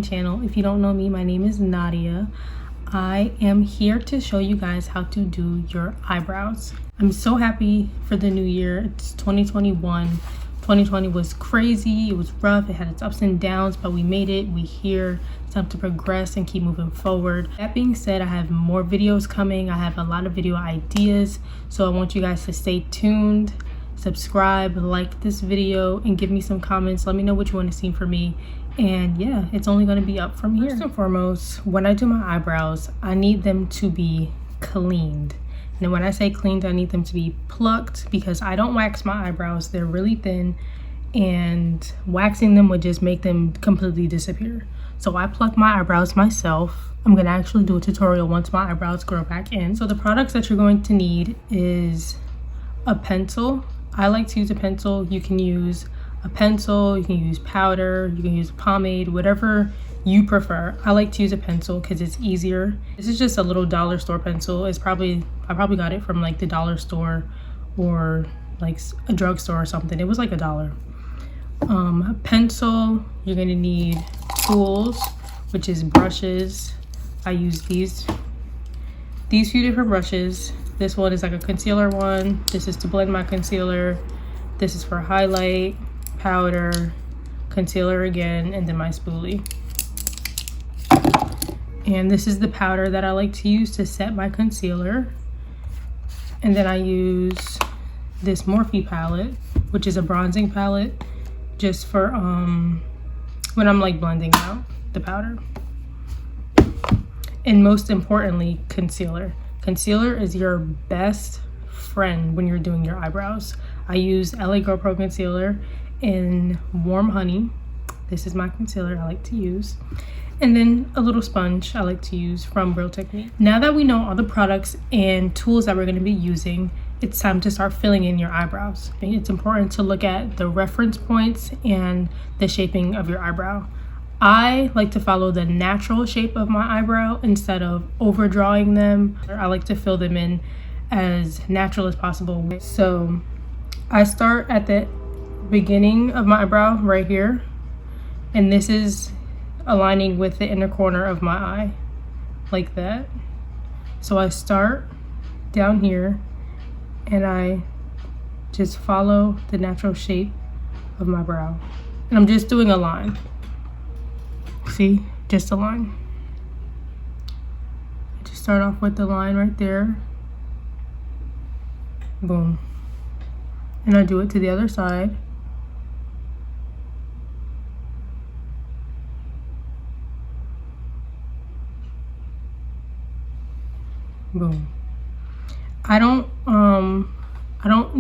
channel. If you don't know me, my name is Nydia. I am here to show you guys how to do your eyebrows. I'm so happy for the new year. It's 2021. 2020 was crazy, it was rough, it had its ups and downs, but we made it, we here. It's time to progress and keep moving forward. That being said, I have more videos coming. I have a lot of video ideas, so I want you guys to stay tuned, subscribe, like this video, and give me some comments. Let me know what you want to see from me. And yeah, it's only going to be up from here. First and foremost, when I do my eyebrows, I need them to be cleaned. And when I say cleaned, I need them to be plucked because I don't wax my eyebrows. They're really thin and waxing them would just make them completely disappear. So I pluck my eyebrows myself. I'm going to actually do a tutorial once my eyebrows grow back in. So the products that you're going to need is a pencil. I like to use a pencil. You can use a pencil, you can use powder, you can use a pomade, whatever you prefer. I like to use a pencil because it's easier. This is just a little dollar store pencil. I probably got it from like the dollar store or like a drugstore or something. It was like $1. A pencil, you're gonna need tools, which is brushes. I use these few different brushes. This one is like a concealer one. This is to blend my concealer. This is for highlight, powder, concealer again, and then my spoolie. And this is the powder that I like to use to set my concealer. And then I use this Morphe palette, which is a bronzing palette, just for when I'm like blending out the powder. And most importantly, concealer. Concealer is your best friend when you're doing your eyebrows. I use LA Girl Pro concealer in Warm Honey. This is my concealer I like to use. And then a little sponge I like to use from Real Technique. Now that we know all the products and tools that we're going to be using, it's time to start filling in your eyebrows. It's important to look at the reference points and the shaping of your eyebrow. I like to follow the natural shape of my eyebrow instead of overdrawing them. I like to fill them in as natural as possible. So I start at the beginning of my eyebrow right here, and this is aligning with the inner corner of my eye like that. So I start down here and I just follow the natural shape of my brow, and I'm just doing a line. See, just a line. I just start off with the line right there, boom, and I do it to the other side. Boom. I don't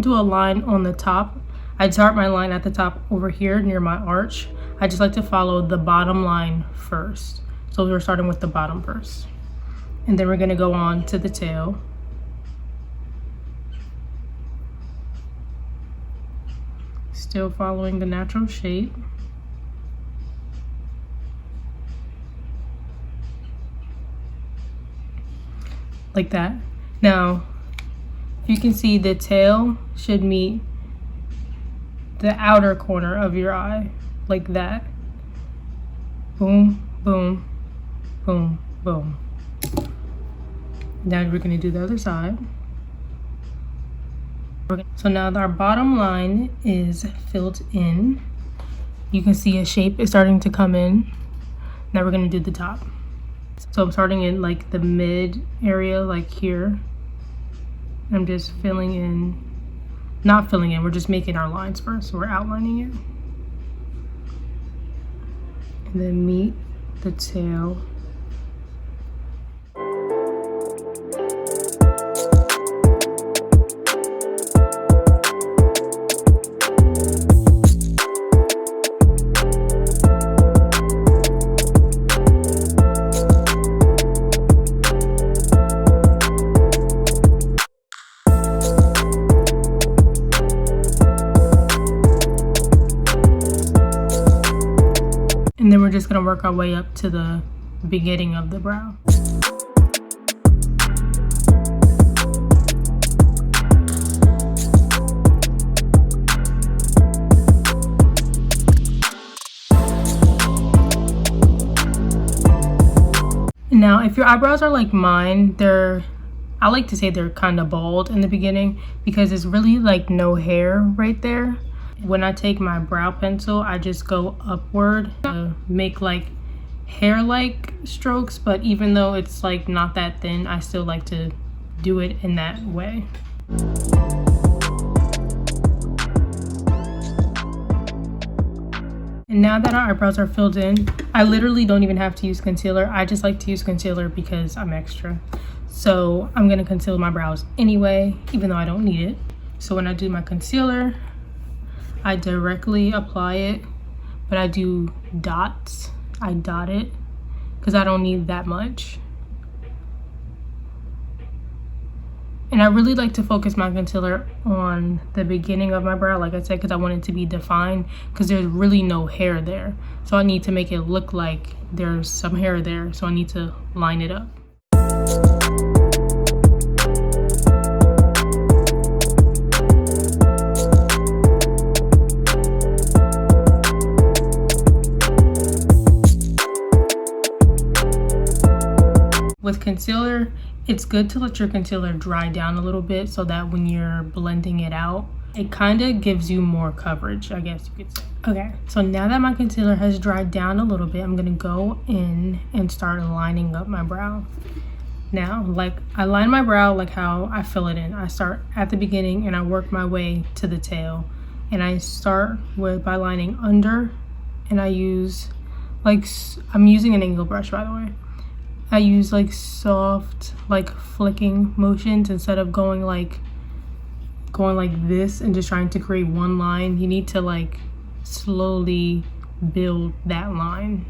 do a line on the top. I start my line at the top over here near my arch. I just like to follow the bottom line first. So we're starting with the bottom first. And then we're gonna go on to the tail. Still following the natural shape. Like that. Now, you can see the tail should meet the outer corner of your eye, like that. Boom, boom, boom, boom. Now we're gonna do the other side. So now our bottom line is filled in. You can see a shape is starting to come in. Now we're gonna do the top. So I'm starting in like the mid area, like here. I'm just filling in, not filling in, we're just making our lines first. So we're outlining it. And then meet the tail. And then we're just gonna work our way up to the beginning of the brow. Now, if your eyebrows are like mine, I like to say they're kind of bald in the beginning because there's really like no hair right there. When I take my brow pencil, I just go upward to make like hair-like strokes, but even though it's like not that thin, I still like to do it in that way. And now that our eyebrows are filled in, I literally don't even have to use concealer. I just like to use concealer because I'm extra. So I'm gonna conceal my brows anyway, even though I don't need it. So when I do my concealer, I directly apply it, but I do dots. I dot it because I don't need that much. And I really like to focus my concealer on the beginning of my brow, like I said, because I want it to be defined because there's really no hair there. So I need to make it look like there's some hair there. So I need to line it up. With concealer, it's good to let your concealer dry down a little bit so that when you're blending it out, it kind of gives you more coverage, I guess you could say. Okay, so now that my concealer has dried down a little bit, I'm gonna go in and start lining up my brow. Now, like I line my brow like how I fill it in. I start at the beginning and I work my way to the tail. And I start by lining under, and I use I'm using an angle brush, by the way. I use like soft, like flicking motions instead of going like this and just trying to create one line. You need to like slowly build that line.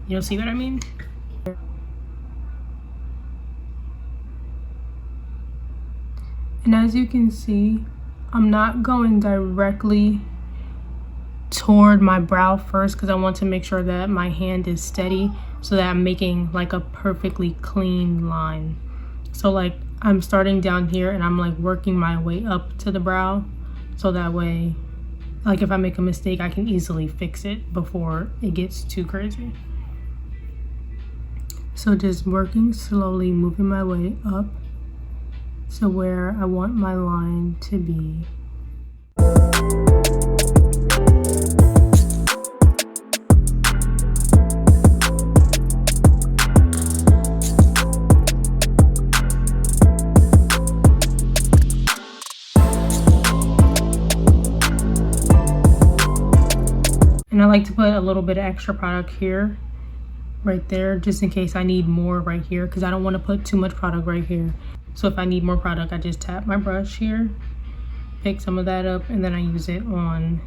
You'll see what I mean? And as you can see, I'm not going directly toward my brow first because I want to make sure that my hand is steady so that I'm making like a perfectly clean line. So like I'm starting down here and I'm like working my way up to the brow, so that way like if I make a mistake I can easily fix it before it gets too crazy. So just working slowly, moving my way up to where I want my line to be. And I like to put a little bit of extra product here, right there, just in case I need more right here, because I don't want to put too much product right here. So if I need more product, I just tap my brush here, pick some of that up, and then I use it on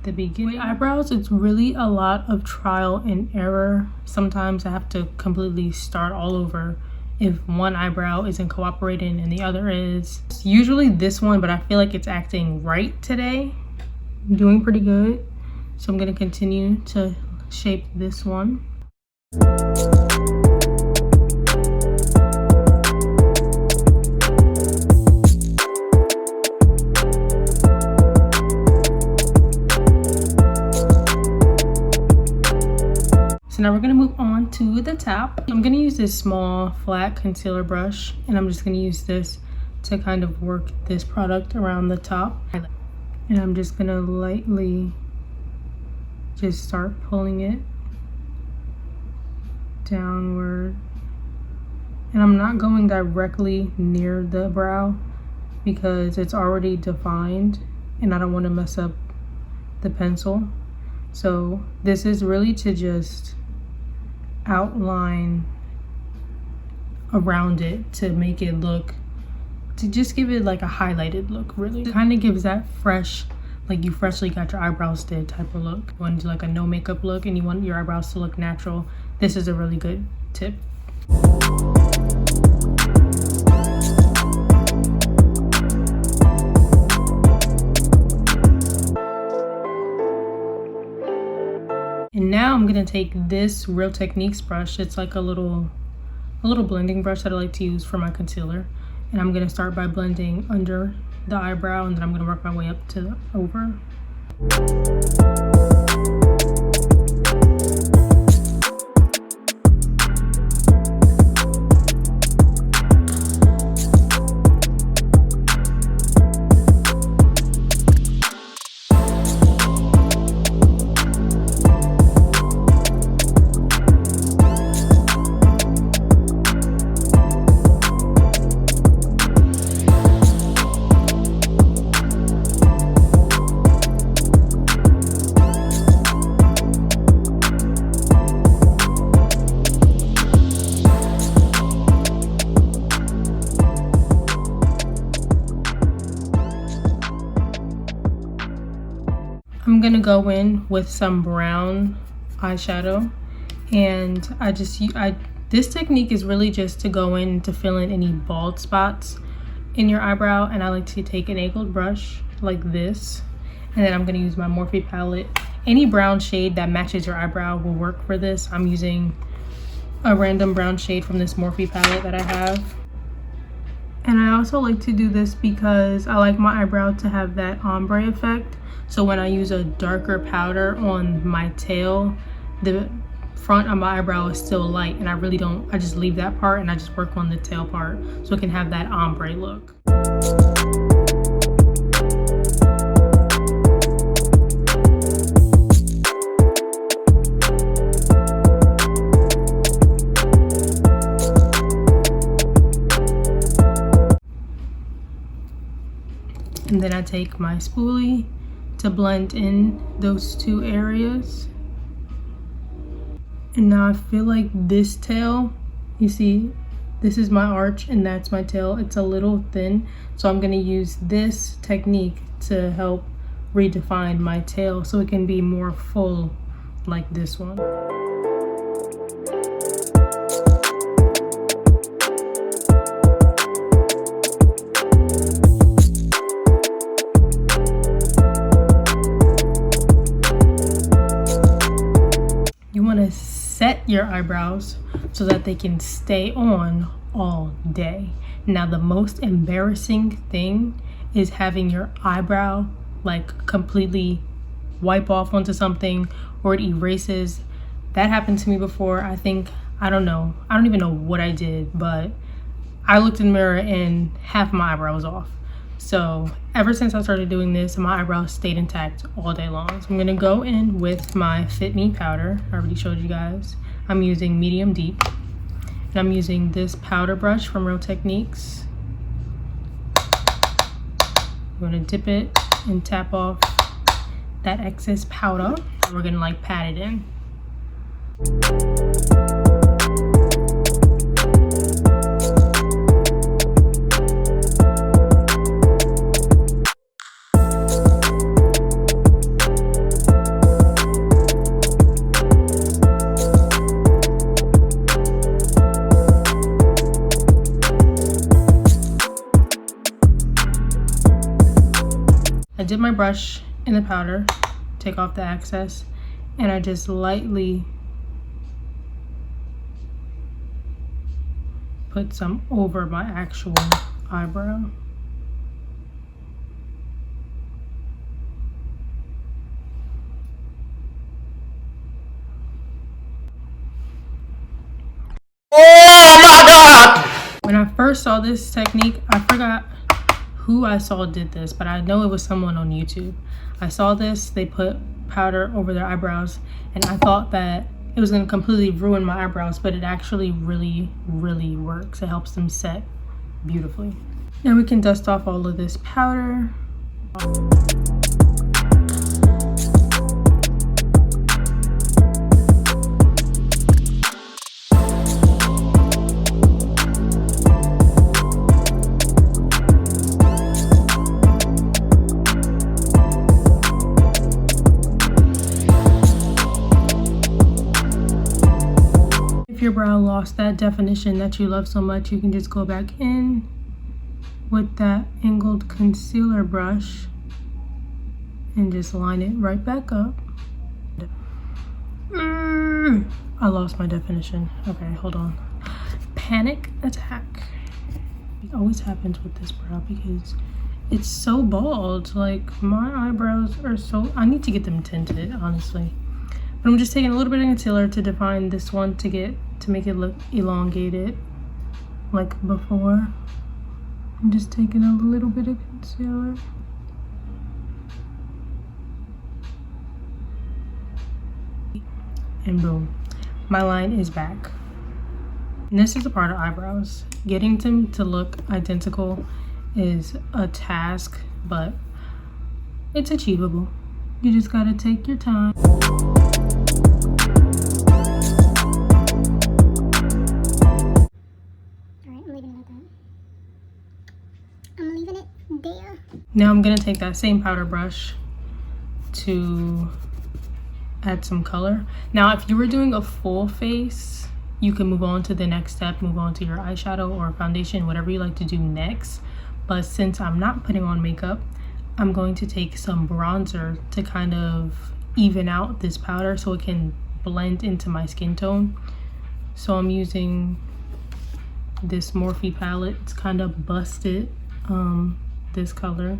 the beginning. With eyebrows, it's really a lot of trial and error. Sometimes I have to completely start all over if one eyebrow isn't cooperating and the other is. It's usually this one, but I feel like it's acting right today. I'm doing pretty good. So I'm going to continue to shape this one. So now we're going to move on to the top. I'm going to use this small flat concealer brush, and I'm just going to use this to kind of work this product around the top. And I'm just going to lightly just start pulling it downward. And I'm not going directly near the brow because it's already defined and I don't want to mess up the pencil. So this is really to just outline around it to make it look, to just give it like a highlighted look, really. It kind of gives that fresh, like you freshly got your eyebrows did type of look. You want to do like a no makeup look and you want your eyebrows to look natural, this is a really good tip. And now I'm gonna take this Real Techniques brush. It's like a little blending brush that I like to use for my concealer. And I'm gonna start by blending under the eyebrow, and then I'm gonna work my way up to over. gonna go in with some brown eyeshadow, and this technique is really just to go in to fill in any bald spots in your eyebrow. And I like to take an angled brush like this, and then I'm gonna use my Morphe palette. Any brown shade that matches your eyebrow will work for this. I'm using a random brown shade from this Morphe palette that I have. And I also like to do this because I like my eyebrow to have that ombre effect. So when I use a darker powder on my tail, the front of my eyebrow is still light, and I just leave that part and I just work on the tail part so it can have that ombre look. And then I take my spoolie to blend in those two areas. And now I feel like this tail, you see, this is my arch and that's my tail. It's a little thin, so I'm gonna use this technique to help redefine my tail so it can be more full like this one. You want to set your eyebrows so that they can stay on all day. Now, the most embarrassing thing is having your eyebrow like completely wipe off onto something or it erases. That happened to me before. I don't even know what I did, but I looked in the mirror and half my eyebrow was off. So ever since I started doing this, my eyebrows stayed intact all day long. So I'm gonna go in with my FitMe powder. I already showed you guys. I'm using medium deep. And I'm using this powder brush from Real Techniques. I'm gonna dip it and tap off that excess powder. We're gonna like pat it in. I dip my brush in the powder, take off the excess, and I just lightly put some over my actual eyebrow. Oh my God! When I first saw this technique, I forgot who I saw did this, but I know it was someone on YouTube. I saw this, they put powder over their eyebrows, and I thought that it was gonna completely ruin my eyebrows, but it actually really, really works. It helps them set beautifully. Now we can dust off all of this powder. If your brow lost that definition that you love so much, you can just go back in with that angled concealer brush and just line it right back up. I lost my definition. Okay, hold on. Panic attack. It always happens with this brow because it's so bald. Like, my eyebrows are so, I need to get them tinted, honestly. But I'm just taking a little bit of concealer to define this one to make it look elongated like before. I'm just taking a little bit of concealer. And boom, my line is back. And this is a part of eyebrows. Getting them to look identical is a task, but it's achievable. You just gotta take your time. Now I'm gonna take that same powder brush to add some color. Now, if you were doing a full face, you can move on to the next step, move on to your eyeshadow or foundation, whatever you like to do next. But since I'm not putting on makeup, I'm going to take some bronzer to kind of even out this powder so it can blend into my skin tone. So I'm using this Morphe palette. It's kind of busted, this color.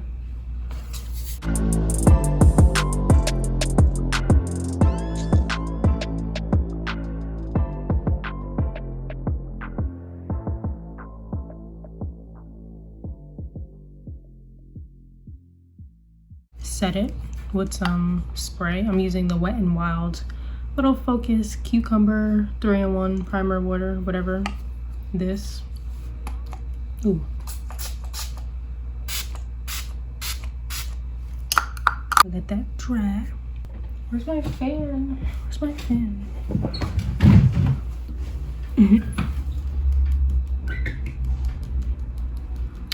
Set it with some spray. I'm using the Wet n Wild Little Focus Cucumber 3-in-1 primer water, whatever. This. Ooh. Let that dry. Where's my fan? Where's my fan?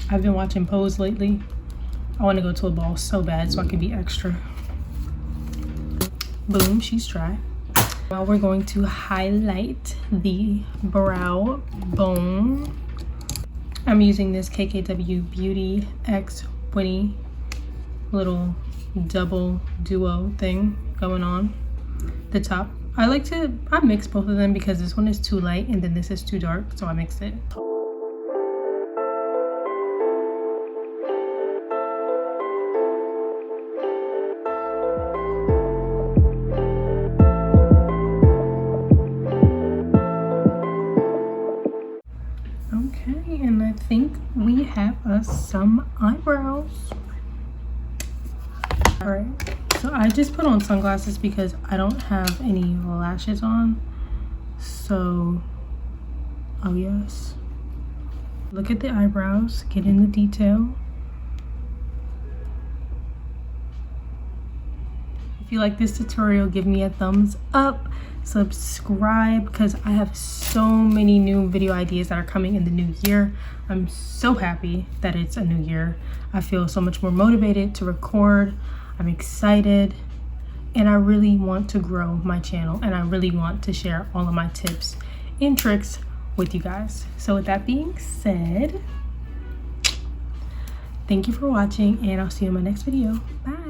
I've been watching Pose lately. I want to go to a ball so bad so I can be extra. Boom, she's dry. Now we're going to highlight the brow bone. I'm using this KKW Beauty X Winnie little double duo thing going on the top. I mix both of them because this one is too light and then this is too dark, so I mixed it. Okay, and I think we have us some eyebrows. All right, so I just put on sunglasses because I don't have any lashes on. So, oh yes. Look at the eyebrows, get in the detail. If you like this tutorial, give me a thumbs up. Subscribe because I have so many new video ideas that are coming in the new year. I'm so happy that it's a new year. I feel so much more motivated to record. I'm excited and I really want to grow my channel and I really want to share all of my tips and tricks with you guys. So with that being said, thank you for watching and I'll see you in my next video. Bye.